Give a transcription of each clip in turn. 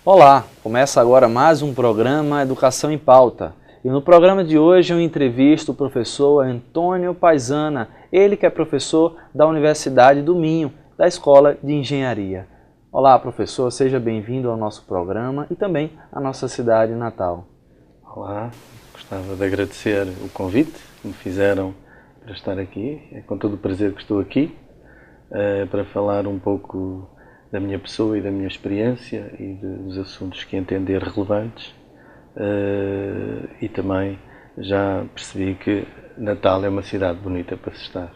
Olá, começa agora mais um programa Educação em Pauta. E no programa de hoje eu entrevisto o professor Antônio Paisana, ele que é professor da Universidade do Minho, da Escola de Engenharia. Olá, professor, seja bem-vindo ao nosso programa e também à nossa cidade natal. Olá, gostava de agradecer o convite que me fizeram para estar aqui. É com todo o prazer que estou aqui para falar um pouco da minha pessoa e da minha experiência e dos assuntos que entender relevantes. E também já percebi que Natal é uma cidade bonita para se estar.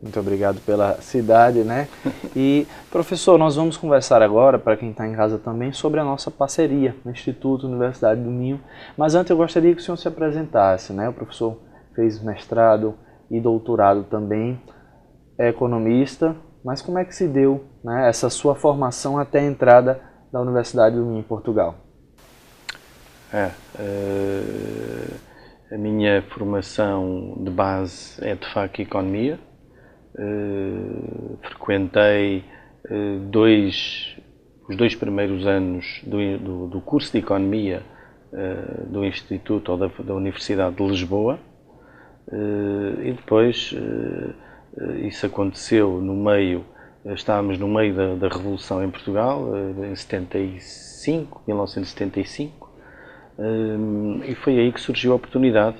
Muito obrigado pela cidade, né? E, professor, nós vamos conversar agora, para quem está em casa também, sobre a nossa parceria no Instituto Universidade do Minho. Mas antes eu gostaria que o senhor se apresentasse, né? O professor fez mestrado e doutorado também, é economista, mas como é que se deu, né, essa sua formação até a entrada da Universidade do Minho em Portugal? A minha formação de base é de facto economia. Frequentei os dois primeiros anos do curso de Economia do Instituto ou da Universidade de Lisboa, e depois isso aconteceu estávamos no meio da Revolução em Portugal, em 1975, e foi aí que surgiu a oportunidade.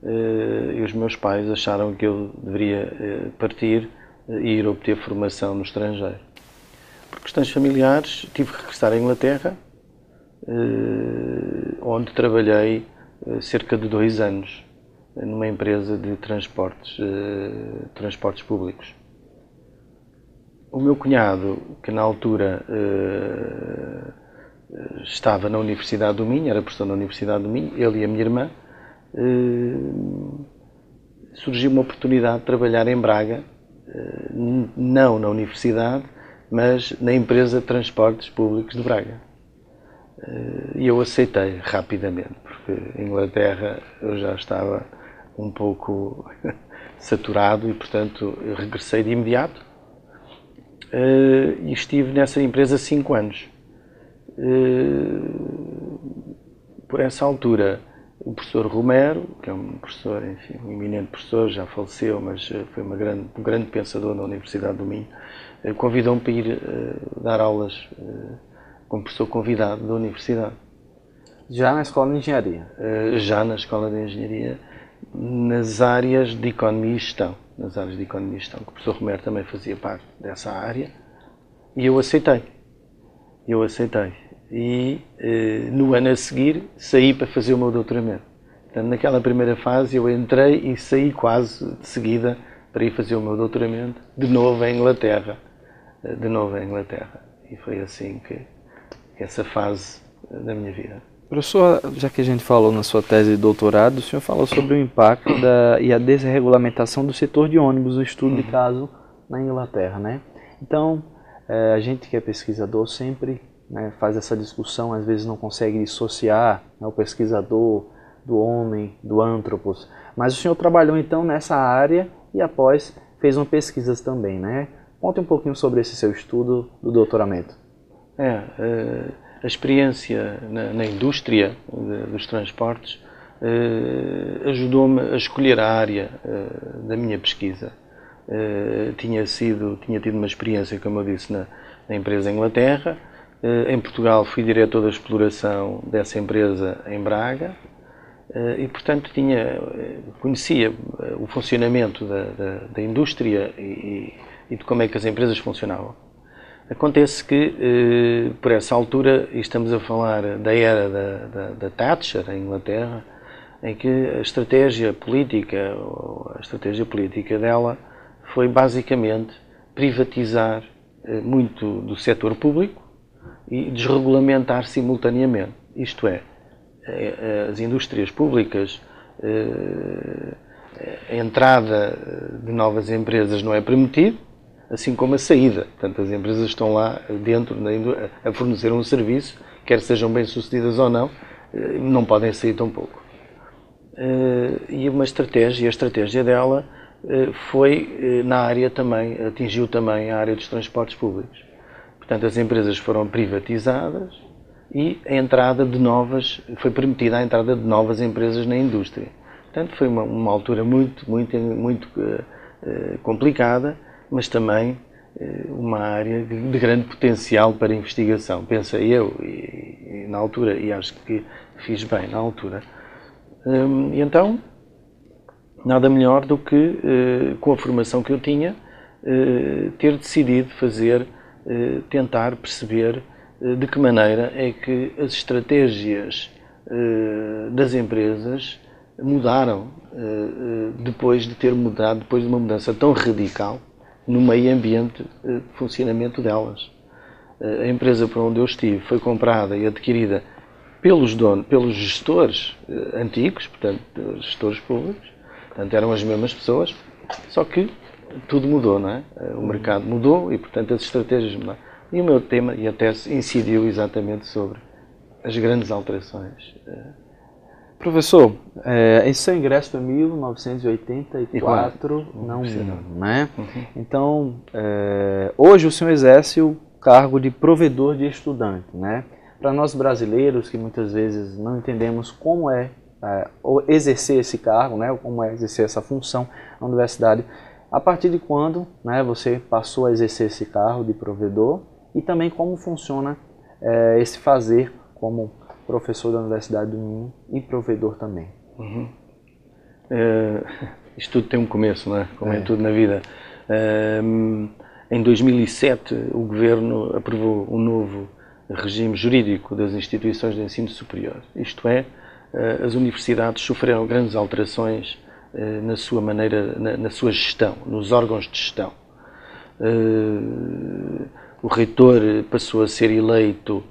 E os meus pais acharam que eu deveria partir e ir obter formação no estrangeiro. Por questões familiares, tive que regressar à Inglaterra, onde trabalhei cerca de 2 anos numa empresa de transportes públicos. O meu cunhado, que na altura estava na Universidade do Minho, era professor na Universidade do Minho, ele e a minha irmã, surgiu uma oportunidade de trabalhar em Braga, não na universidade, mas na empresa de transportes públicos de Braga. E eu aceitei rapidamente, porque em Inglaterra eu já estava um pouco saturado e, portanto, regressei de imediato e estive nessa empresa 5 anos. Por essa altura, o professor Romero, que é um professor, enfim, um eminente professor, já faleceu, mas foi um grande pensador na Universidade do Minho, convidou-me para ir dar aulas como professor convidado da Universidade. Já na Escola de Engenharia? Já na Escola de Engenharia, nas áreas de Economia e Gestão. Que o professor Romero também fazia parte dessa área, e eu aceitei. E no ano a seguir saí para fazer o meu doutoramento. Portanto, naquela primeira fase eu entrei e saí quase de seguida para ir fazer o meu doutoramento de novo em Inglaterra. E foi assim que essa fase da minha vida. Professor, já que a gente falou na sua tese de doutorado, o senhor falou sobre o impacto e a desregulamentação do setor de ônibus, o estudo de caso na Inglaterra, né? Então, a gente que é pesquisador sempre, né, faz essa discussão, às vezes não consegue dissociar, né, o pesquisador do homem, do antropos. Mas o senhor trabalhou então nessa área e após fez uma pesquisa também, né? Conte um pouquinho sobre esse seu estudo do doutoramento. A experiência na indústria dos transportes ajudou-me a escolher a área da minha pesquisa. Tinha tido uma experiência, como eu disse, na empresa em Inglaterra. Em Portugal fui diretor da exploração dessa empresa em Braga e, portanto, conhecia o funcionamento da indústria e de como é que as empresas funcionavam. Acontece que, por essa altura, e estamos a falar da era da Thatcher, em Inglaterra, em que a estratégia política dela foi basicamente privatizar muito do setor público e desregulamentar simultaneamente. Isto é, as indústrias públicas, a entrada de novas empresas não é permitida, assim como a saída. Portanto, as empresas estão lá dentro a fornecer um serviço, quer sejam bem-sucedidas ou não podem sair tão pouco. E a estratégia dela foi na área também, atingiu também a área dos transportes públicos. Portanto, as empresas foram privatizadas e a entrada de novas, foi permitida a entrada de novas empresas na indústria. Portanto, foi uma altura muito complicada, mas também uma área de grande potencial para investigação, pensei eu, e na altura, e acho que fiz bem na altura. E então, nada melhor do que, com a formação que eu tinha, ter decidido tentar perceber de que maneira é que as estratégias das empresas mudaram depois de uma mudança tão radical no meio ambiente de funcionamento delas. A empresa para onde eu estive foi comprada e adquirida pelos gestores antigos, portanto, gestores públicos, portanto, eram as mesmas pessoas, só que tudo mudou, não é? O mercado mudou e, portanto, as estratégias mudaram. E o meu tema e a tese incidiu exatamente sobre as grandes alterações. Professor, esse seu ingresso foi em 1984, não, né? Então, hoje o senhor exerce o cargo de provedor de estudante, né? Para nós brasileiros, que muitas vezes não entendemos como exercer esse cargo, né? Como é exercer essa função na universidade, a partir de quando, né, você passou a exercer esse cargo de provedor e também como funciona esse fazer como professor da Universidade do Minho e provedor também. Isto tudo tem um começo, não é? Como é tudo na vida. Em 2007, o Governo aprovou um novo regime jurídico das instituições de ensino superior. Isto é, as universidades sofreram grandes alterações na sua maneira, na sua gestão, nos órgãos de gestão. O reitor passou a ser eleito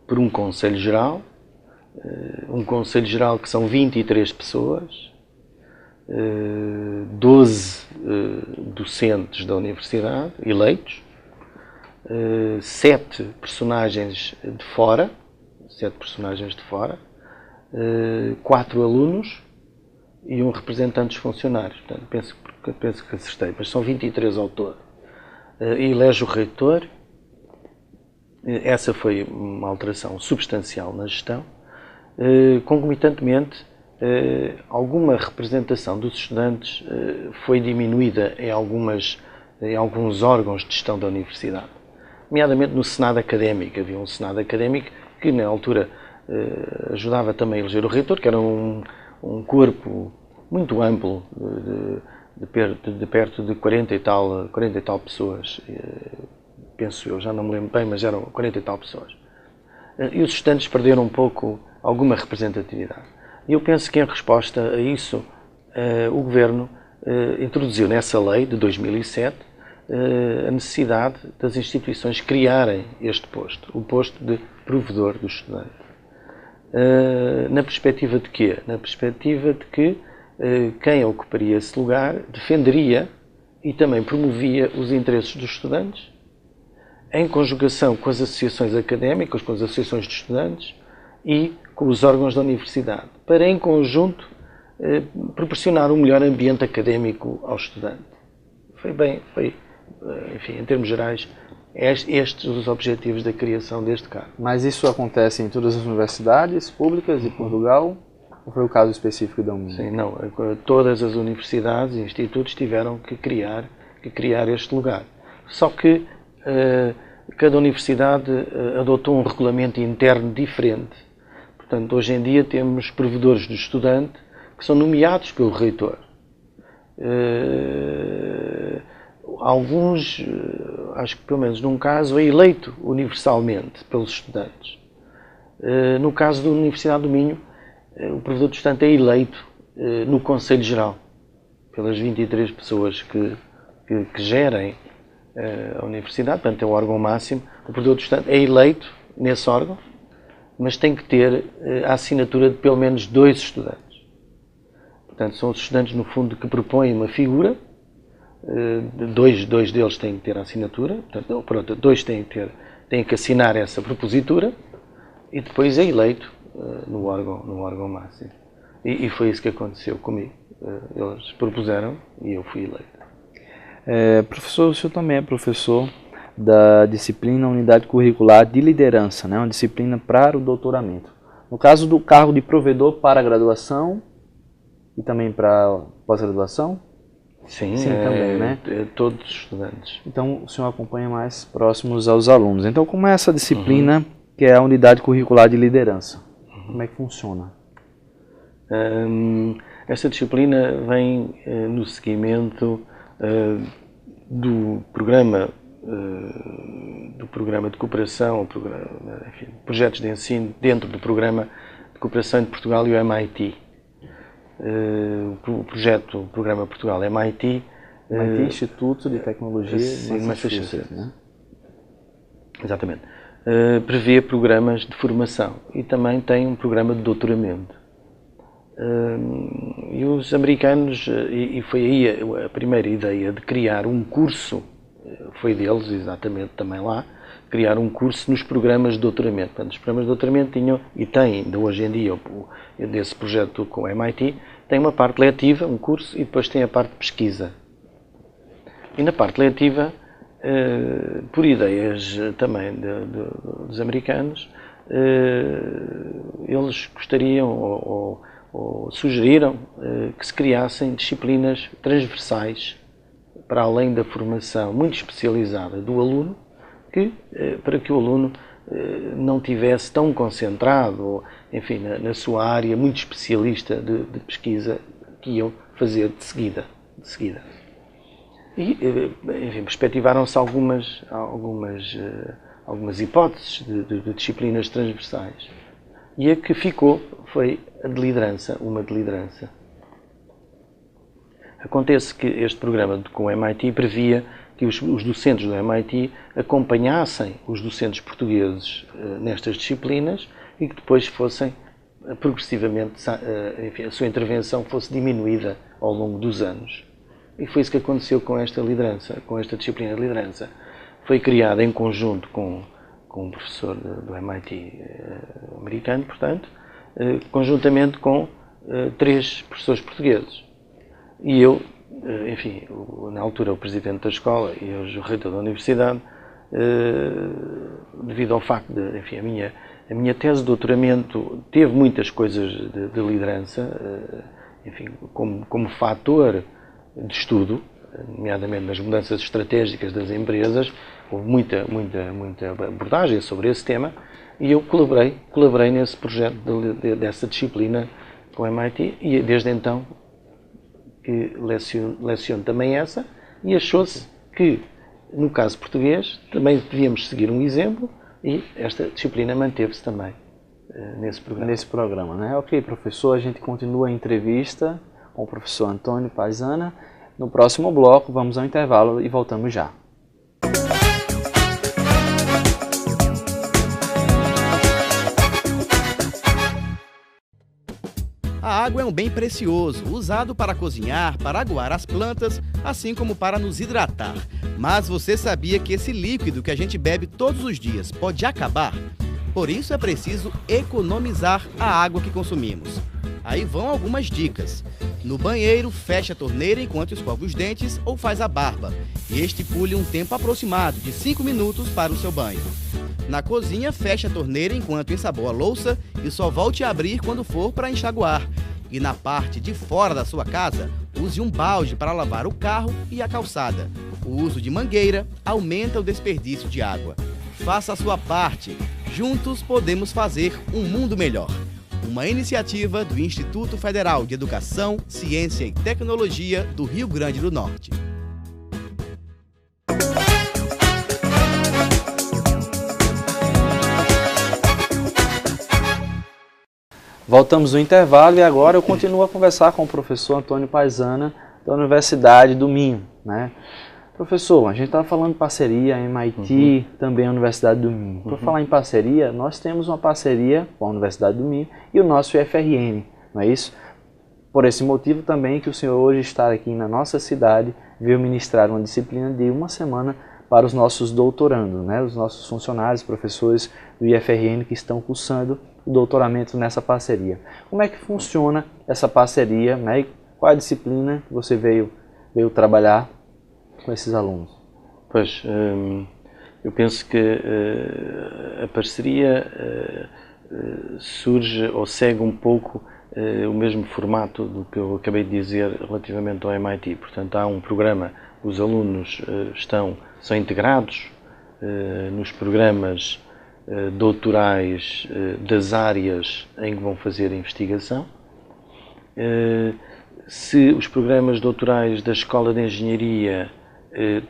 por um Conselho Geral, que são 23 pessoas, 12 docentes da universidade eleitos, 7 personagens de fora, 4 alunos e um representante dos funcionários. Portanto, penso que acertei, mas são 23 ao todo. E elege o reitor. Essa foi uma alteração substancial na gestão. Concomitantemente, alguma representação dos estudantes foi diminuída em alguns órgãos de gestão da universidade, nomeadamente no Senado Académico. Havia um Senado Académico que, na altura, ajudava também a eleger o reitor, que era um corpo muito amplo, de perto de 40 e tal pessoas, penso eu, já não me lembro bem, mas eram 40 e tal pessoas. E os estudantes perderam um pouco alguma representatividade. E eu penso que, em resposta a isso, o Governo introduziu nessa lei de 2007 a necessidade das instituições criarem este posto, o posto de provedor do estudante. Na perspectiva de quê? Na perspectiva de que quem ocuparia esse lugar defenderia e também promovia os interesses dos estudantes, em conjugação com as associações académicas, com as associações de estudantes e com os órgãos da universidade, para, em conjunto, proporcionar um melhor ambiente académico ao estudante. Enfim, em termos gerais, estes os objetivos da criação deste cargo. Mas isso acontece em todas as universidades públicas de Portugal? Ou foi o caso específico da UNB? Sim, não. Todas as universidades e institutos tiveram que criar este lugar. Só que cada universidade adotou um regulamento interno diferente. Portanto, hoje em dia temos provedores do estudante que são nomeados pelo reitor. Alguns, acho que pelo menos num caso, é eleito universalmente pelos estudantes. No caso da Universidade do Minho, o provedor do estudante é eleito no Conselho Geral, pelas 23 pessoas que gerem a universidade, portanto é o órgão máximo. O provedor do estudante é eleito nesse órgão, mas tem que ter a assinatura de pelo menos 2 estudantes. Portanto, são os estudantes, no fundo, que propõem uma figura. Dois deles têm que ter a assinatura, portanto, pronto, 2 têm que assinar essa propositura e depois é eleito no órgão máximo. E foi isso que aconteceu comigo. Eles propuseram e eu fui eleito. Professor, o senhor também é professor da disciplina Unidade Curricular de Liderança, né? Uma disciplina para o doutoramento. No caso do cargo de provedor para a graduação e também para pós-graduação? Sim, também, né? Todos os estudantes. Então, o senhor acompanha mais próximos aos alunos. Então, como é essa disciplina que é a Unidade Curricular de Liderança? Como é que funciona? Esta disciplina vem no seguimento do programa de cooperação, enfim, projetos de ensino dentro do programa de cooperação de Portugal e o MIT. O programa Portugal MIT, Instituto de Tecnologia de Massachusetts, né? Exatamente. Prevê programas de formação e também tem um programa de doutoramento. E os americanos, e foi aí a primeira ideia de criar um curso, foi deles exatamente também lá, criar um curso nos programas de doutoramento. Portanto, os programas de doutoramento tinham, e têm ainda hoje em dia, desse projeto com o MIT, tem uma parte letiva, um curso, e depois tem a parte de pesquisa. E na parte letiva, por ideias também dos americanos, eles gostariam ou sugeriram que se criassem disciplinas transversais para além da formação muito especializada do aluno, para que o aluno não tivesse tão concentrado, enfim, na sua área muito especialista de pesquisa que iam fazer de seguida. E, enfim, perspectivaram-se algumas hipóteses de disciplinas transversais. E a que ficou foi a de liderança, uma de liderança. Acontece que este programa com o MIT previa que os docentes do MIT acompanhassem os docentes portugueses nestas disciplinas e que depois fossem progressivamente, enfim, a sua intervenção fosse diminuída ao longo dos anos. E foi isso que aconteceu com esta liderança, com esta disciplina de liderança. Foi criada em conjunto com um professor do MIT americano, portanto, conjuntamente com 3 professores portugueses. E eu, enfim, na altura o presidente da escola e hoje o reitor da universidade, devido ao facto de, enfim, a minha tese de doutoramento teve muitas coisas de liderança, enfim, como fator de estudo, nomeadamente nas mudanças estratégicas das empresas, houve muita abordagem sobre esse tema e eu colaborei nesse projeto dessa disciplina com o MIT e desde então que leciono também essa e achou-se que, no caso português, também devíamos seguir um exemplo e esta disciplina manteve-se também nesse programa. Né? Ok, professor, a gente continua a entrevista com o professor Antônio Paisana. No próximo bloco, vamos ao intervalo e voltamos já. A água é um bem precioso, usado para cozinhar, para aguar as plantas, assim como para nos hidratar. Mas você sabia que esse líquido que a gente bebe todos os dias pode acabar? Por isso é preciso economizar a água que consumimos. Aí vão algumas dicas. No banheiro, feche a torneira enquanto escova os dentes ou faz a barba. E estipule um tempo aproximado de 5 minutos para o seu banho. Na cozinha, feche a torneira enquanto ensaboa a louça e só volte a abrir quando for para enxaguar. E na parte de fora da sua casa, use um balde para lavar o carro e a calçada. O uso de mangueira aumenta o desperdício de água. Faça a sua parte. Juntos podemos fazer um mundo melhor. Uma iniciativa do Instituto Federal de Educação, Ciência e Tecnologia do Rio Grande do Norte. Voltamos no intervalo e agora eu continuo a conversar com o professor Antônio Paisana, da Universidade do Minho, né? Professor, a gente estava falando de parceria, a MIT, também a Universidade do Minho. Por falar em parceria, nós temos uma parceria com a Universidade do Minho e o nosso IFRN, não é isso? Por esse motivo também que o senhor hoje está aqui na nossa cidade, veio ministrar uma disciplina de 1 semana para os nossos doutorandos, né? Os nossos funcionários, professores do IFRN que estão cursando o doutoramento nessa parceria. Como é que funciona essa parceria, né? E qual é a disciplina que você veio trabalhar com esses alunos? Pois, Eu penso que a parceria surge ou segue um pouco o mesmo formato do que eu acabei de dizer relativamente ao MIT. Portanto, há um programa, os alunos são integrados nos programas doutorais das áreas em que vão fazer a investigação. Se os programas doutorais da Escola de Engenharia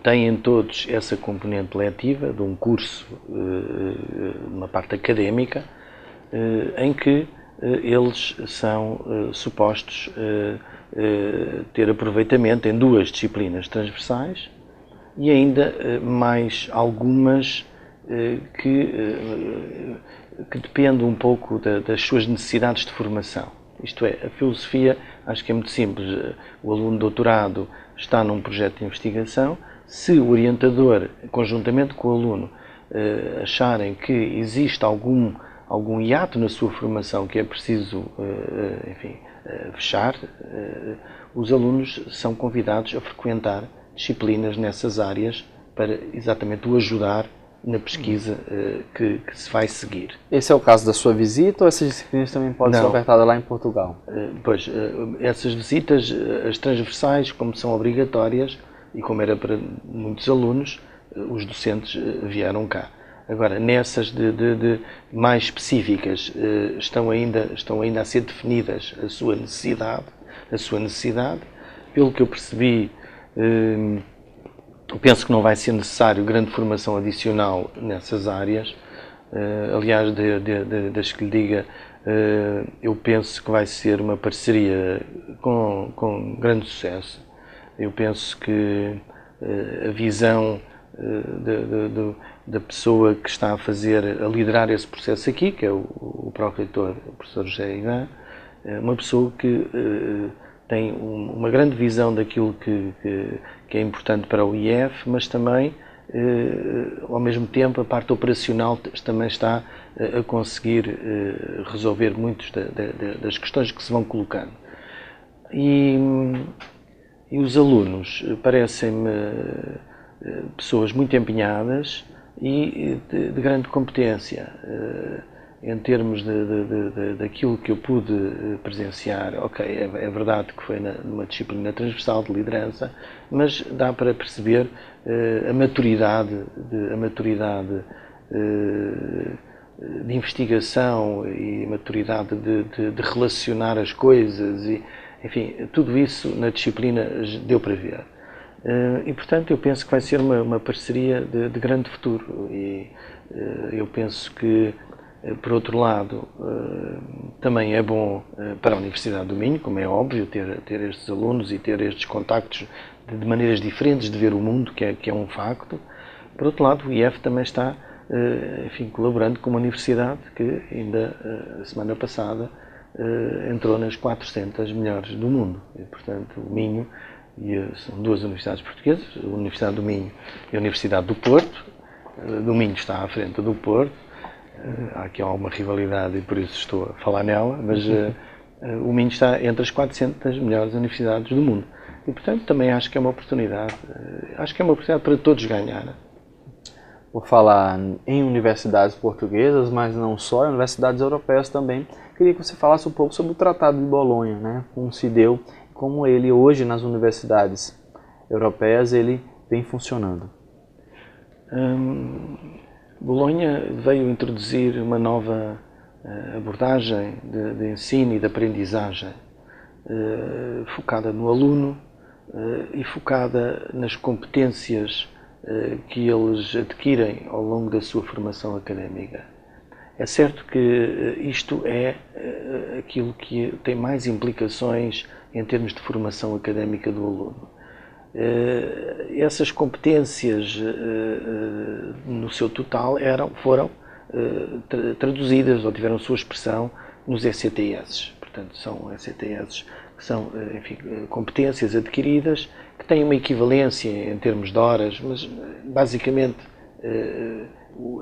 têm todos essa componente letiva de um curso, uma parte académica, em que eles são supostos ter aproveitamento em 2 disciplinas transversais e ainda mais algumas que dependem um pouco das suas necessidades de formação. Isto é, a filosofia, acho que é muito simples. O aluno de doutorado está num projeto de investigação. Se o orientador, conjuntamente com o aluno, acharem que existe algum hiato na sua formação que é preciso, fechar, os alunos são convidados a frequentar disciplinas nessas áreas para exatamente o ajudar na pesquisa que se vai seguir. Esse é o caso da sua visita ou essas disciplinas também podem ser ofertadas lá em Portugal? Pois, essas visitas, as transversais, como são obrigatórias e como era para muitos alunos, os docentes vieram cá. Agora, nessas mais específicas, estão ainda a ser definidas a sua necessidade. Pelo que eu percebi, penso que não vai ser necessário grande formação adicional nessas áreas. Aliás, deixe que lhe diga, eu penso que vai ser uma parceria com grande sucesso. Eu penso que a visão da pessoa que está a liderar esse processo aqui, que é o pró-reitor, o professor José Ivan, uma pessoa que tem uma grande visão daquilo que é importante para o IEF, mas também, ao mesmo tempo, a parte operacional também está a conseguir resolver muitas das questões que se vão colocando. E os alunos parecem-me pessoas muito empenhadas e de grande competência. Em termos daquilo que eu pude presenciar, é verdade que foi numa disciplina transversal de liderança, mas dá para perceber a maturidade de investigação e a maturidade de relacionar as coisas, e, enfim, tudo isso na disciplina deu para ver. E, portanto, eu penso que vai ser uma parceria de grande futuro, e eu penso que, por outro lado, também é bom para a Universidade do Minho, como é óbvio, ter estes alunos e ter estes contactos de maneiras diferentes de ver o mundo, que é um facto. Por outro lado, o IEF também está, colaborando com uma universidade que ainda, a semana passada, entrou nas 400 melhores do mundo. E, portanto, o Minho, são 2 universidades portuguesas, a Universidade do Minho e a Universidade do Porto. Do Minho está à frente do Porto. Há aqui alguma rivalidade e por isso estou a falar nela, mas o Minho está entre as 400 melhores universidades do mundo. E, portanto, também acho que é uma oportunidade, para todos ganhar. Vou falar em universidades portuguesas, mas não só, em universidades europeias também. Queria que você falasse um pouco sobre o Tratado de Bolonha, né? Como se deu, como ele hoje nas universidades europeias ele vem funcionando. Bolonha veio introduzir uma nova abordagem de ensino e de aprendizagem, focada no aluno e focada nas competências que eles adquirem ao longo da sua formação académica. É certo que isto é aquilo que tem mais implicações em termos de formação académica do aluno. Essas competências, no seu total, foram traduzidas ou tiveram sua expressão nos ECTS. Portanto, são ECTS que são, competências adquiridas que têm uma equivalência em termos de horas, mas basicamente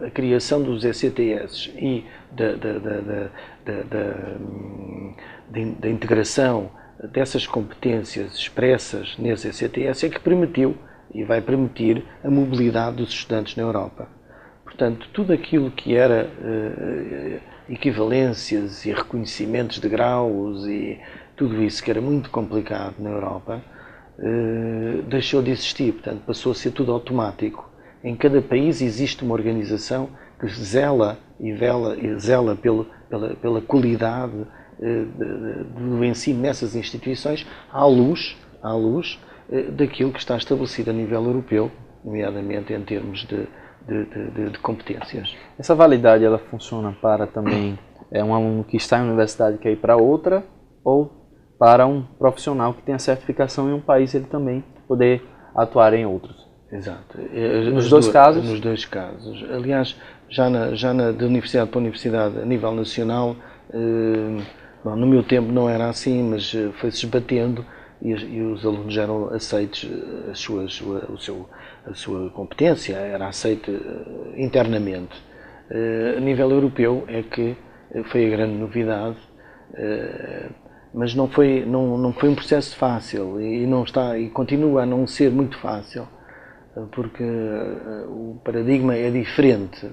a criação dos ECTS e da integração dessas competências expressas nesses ECTS é que permitiu e vai permitir a mobilidade dos estudantes na Europa. Portanto, tudo aquilo que era equivalências e reconhecimentos de graus e tudo isso que era muito complicado na Europa, deixou de existir. Portanto, passou a ser tudo automático. Em cada país existe uma organização que zela pela qualidade do ensino nessas instituições à luz daquilo que está estabelecido a nível europeu, nomeadamente em termos de competências. Essa validade ela funciona para também um aluno que está em uma universidade que quer ir para outra, ou para um profissional que tem a certificação em um país ele também poder atuar em outros? Exato. Nos dois casos? Nos dois casos. Aliás, de universidade para universidade a nível nacional, no meu tempo não era assim, mas foi-se esbatendo e os alunos eram aceitos, a sua competência era aceita internamente. A nível europeu é que foi a grande novidade, mas não foi um processo fácil e continua a não ser muito fácil, porque o paradigma é diferente.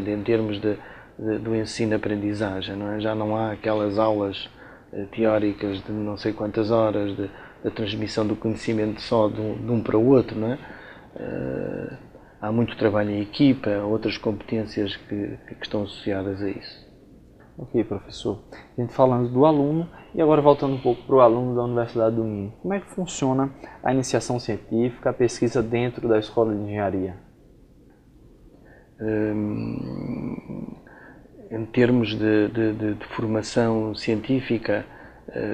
Em termos do ensino-aprendizagem, não é? Já não há aquelas aulas teóricas de não sei quantas horas da transmissão do conhecimento só de um para o outro, não é? Há muito trabalho em equipa, outras competências que estão associadas a isso. Ok, professor. A gente falando do aluno e agora voltando um pouco para o aluno da Universidade do Minho. Como é que funciona a iniciação científica, a pesquisa dentro da Escola de Engenharia? Em termos de formação científica,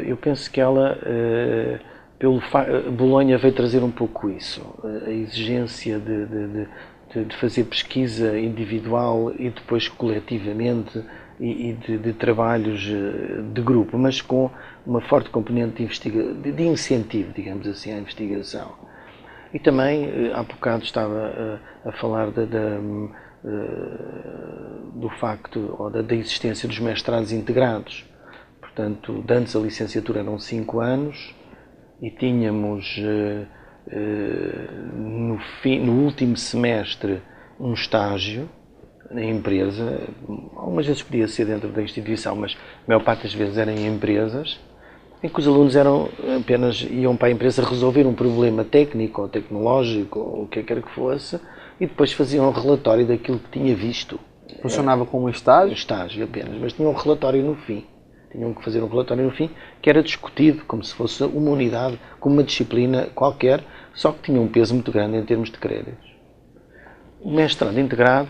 eu penso que ela, Bolonha veio trazer um pouco isso, a exigência de fazer pesquisa individual e depois coletivamente e de trabalhos de grupo, mas com uma forte componente de incentivo, digamos assim, à investigação. E também, há bocado estava a falar do facto ou da existência dos mestrados integrados. Portanto, antes a licenciatura eram 5 anos e tínhamos no último semestre um estágio na empresa. Algumas vezes podia ser dentro da instituição, mas a maior parte das vezes era em empresas, em que os alunos iam para a empresa resolver um problema técnico ou tecnológico ou o que quer que fosse, e depois faziam um relatório daquilo que tinha visto. Funcionava como estágio? Estágio apenas, mas tinham um relatório no fim. Tinham que fazer um relatório no fim que era discutido como se fosse uma unidade, como uma disciplina qualquer, só que tinha um peso muito grande em termos de créditos. O mestrado integrado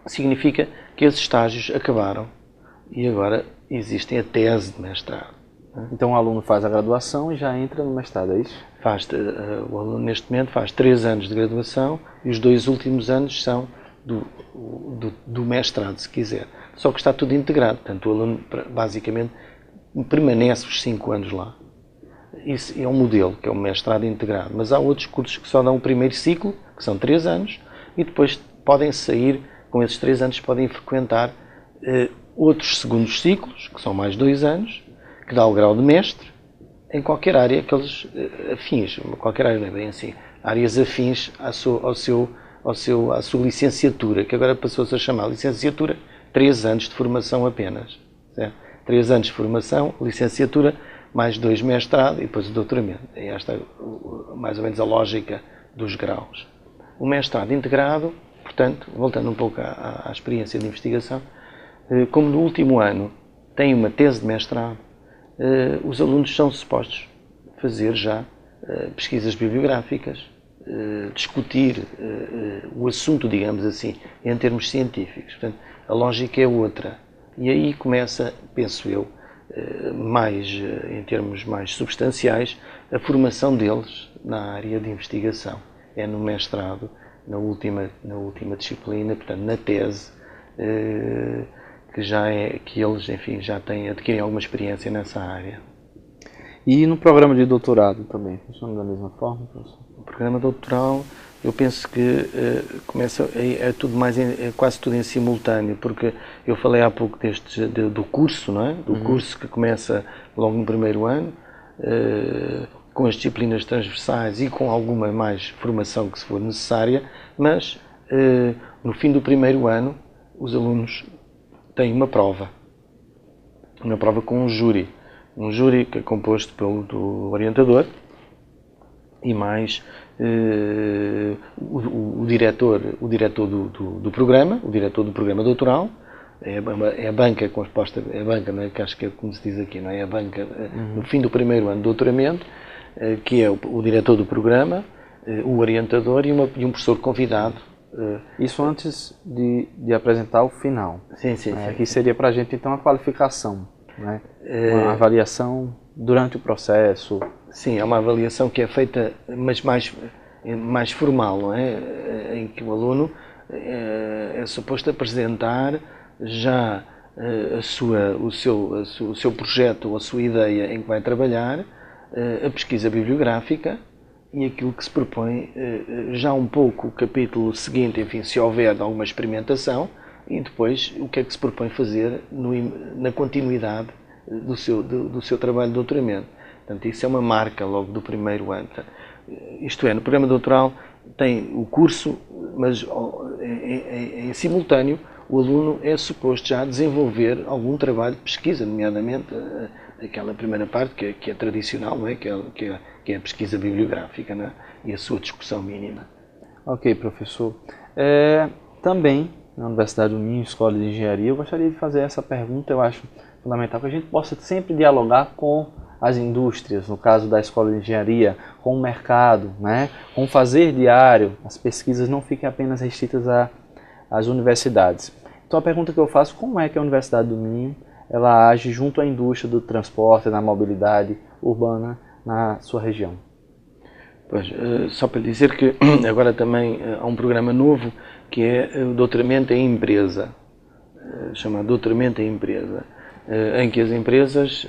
significa que esses estágios acabaram e agora existem a tese de mestrado. Então o aluno faz a graduação e já entra no mestrado, é isso? O aluno neste momento faz 3 anos de graduação e os 2 últimos anos são do mestrado, se quiser. Só que está tudo integrado, portanto o aluno basicamente permanece os 5 anos lá. Isso é um modelo, que é o mestrado integrado, mas há outros cursos que só dão o primeiro ciclo, que são 3 anos, e depois podem sair, com esses 3 anos podem frequentar outros segundos ciclos, que são mais 2 anos, que dá o grau de mestre, em qualquer área que eles afins, qualquer área, não é bem assim, áreas afins à sua licenciatura, que agora passou-se a chamar licenciatura, 3 anos de formação apenas. Certo? 3 anos de formação, licenciatura, mais 2 mestrado e depois o doutoramento. É esta mais ou menos a lógica dos graus. O mestrado integrado, portanto, voltando um pouco à experiência de investigação, como no último ano tem uma tese de mestrado, os alunos são supostos fazer já pesquisas bibliográficas, discutir o assunto, digamos assim, em termos científicos. Portanto, a lógica é outra. E aí começa, penso eu, em termos mais substanciais, a formação deles na área de investigação. É no mestrado, na última disciplina, portanto, na tese, que eles, enfim, já adquirem alguma experiência nessa área. E no programa de doutorado também funciona da mesma forma, professor? O programa doutoral, eu penso que quase tudo em simultâneo, porque eu falei há pouco do curso, não é? Do curso que começa logo no primeiro ano, com as disciplinas transversais e com alguma mais formação que se for necessária, mas No fim do primeiro ano, os alunos têm uma prova com um júri que é composto do orientador e mais o diretor do programa, o diretor do programa doutoral. É a banca composta, é a banca, não é? Que acho que é como se diz aqui, não é? A banca no fim do primeiro ano de doutoramento, que é o diretor do programa, o orientador e um professor convidado. Isso antes de apresentar o final. Sim. Aqui seria para a gente então a qualificação, né? Uma avaliação durante o processo. Sim, é uma avaliação que é feita, mas mais formal, não é? Em que o aluno é suposto apresentar já o seu projeto ou a sua ideia em que vai trabalhar, a pesquisa bibliográfica e aquilo que se propõe, já um pouco o capítulo seguinte, enfim, se houver alguma experimentação, e depois o que é que se propõe fazer na continuidade do seu trabalho de doutoramento. Portanto, isso é uma marca logo do primeiro ano. Isto é, no programa doutoral tem o curso, mas em simultâneo o aluno é suposto já desenvolver algum trabalho de pesquisa, nomeadamente aquela primeira parte que é tradicional, não é? Que é a pesquisa bibliográfica, não é? E a sua discussão mínima. Ok, professor. Também, na Universidade do Minho, Escola de Engenharia, eu gostaria de fazer essa pergunta, eu acho fundamental, que a gente possa sempre dialogar com as indústrias, no caso da Escola de Engenharia, com o mercado, né? Com o fazer diário, as pesquisas não fiquem apenas restritas às universidades. Então a pergunta que eu faço, como é que a Universidade do Minho ela age junto à indústria do transporte, da mobilidade urbana na sua região? Pois, só para dizer que agora também há um programa novo que é o doutoramento em empresa, chamado doutoramento em empresa, em que as empresas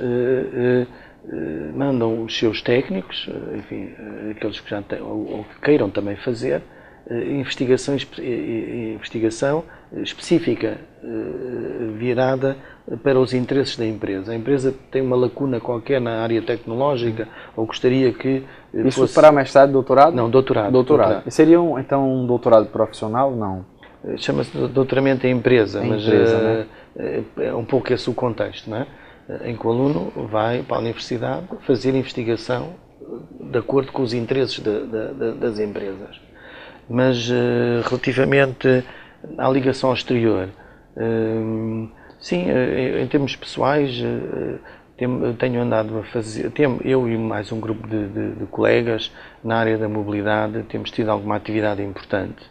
mandam os seus técnicos, enfim, aqueles que já têm ou que queiram também fazer, investigação específica virada para os interesses da empresa. A empresa tem uma lacuna qualquer na área tecnológica ou gostaria que isso fosse... para mestrado e doutorado? Não, doutorado. E seria então um doutorado profissional? Não. Chama-se doutoramento em empresa, mas né? É um pouco esse o contexto, não é? Em que o aluno vai para a universidade fazer investigação de acordo com os interesses das empresas. Mas relativamente à ligação ao exterior, sim, em termos pessoais, tenho andado a fazer, eu e mais um grupo de colegas na área da mobilidade, temos tido alguma atividade importante.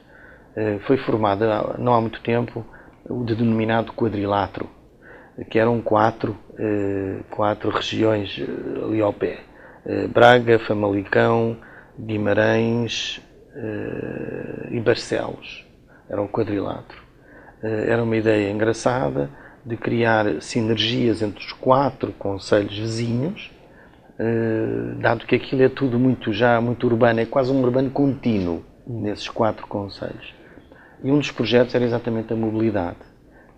Foi formada não há muito tempo o denominado quadrilátero, que eram quatro regiões ali ao pé: Braga, Famalicão, Guimarães e Barcelos. Era o quadrilátero. Era uma ideia engraçada de criar sinergias entre os 4 concelhos vizinhos, dado que aquilo é tudo muito urbano, é quase um urbano contínuo nesses 4 concelhos. E um dos projetos era exatamente a mobilidade.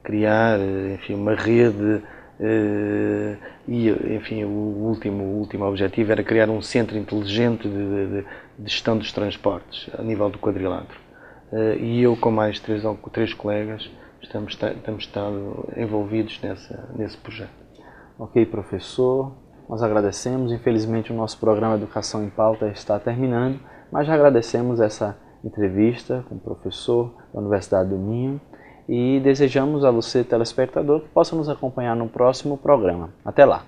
Criar, enfim, uma rede e, enfim, o último objetivo era criar um centro inteligente de gestão dos transportes a nível do quadrilátero. E eu com mais 3 colegas estamos estado envolvidos nesse projeto. Ok, professor, nós agradecemos. Infelizmente o nosso programa Educação em Pauta está terminando, mas já agradecemos essa entrevista com o professor da Universidade do Minho e desejamos a você, telespectador, que possa nos acompanhar no próximo programa. Até lá!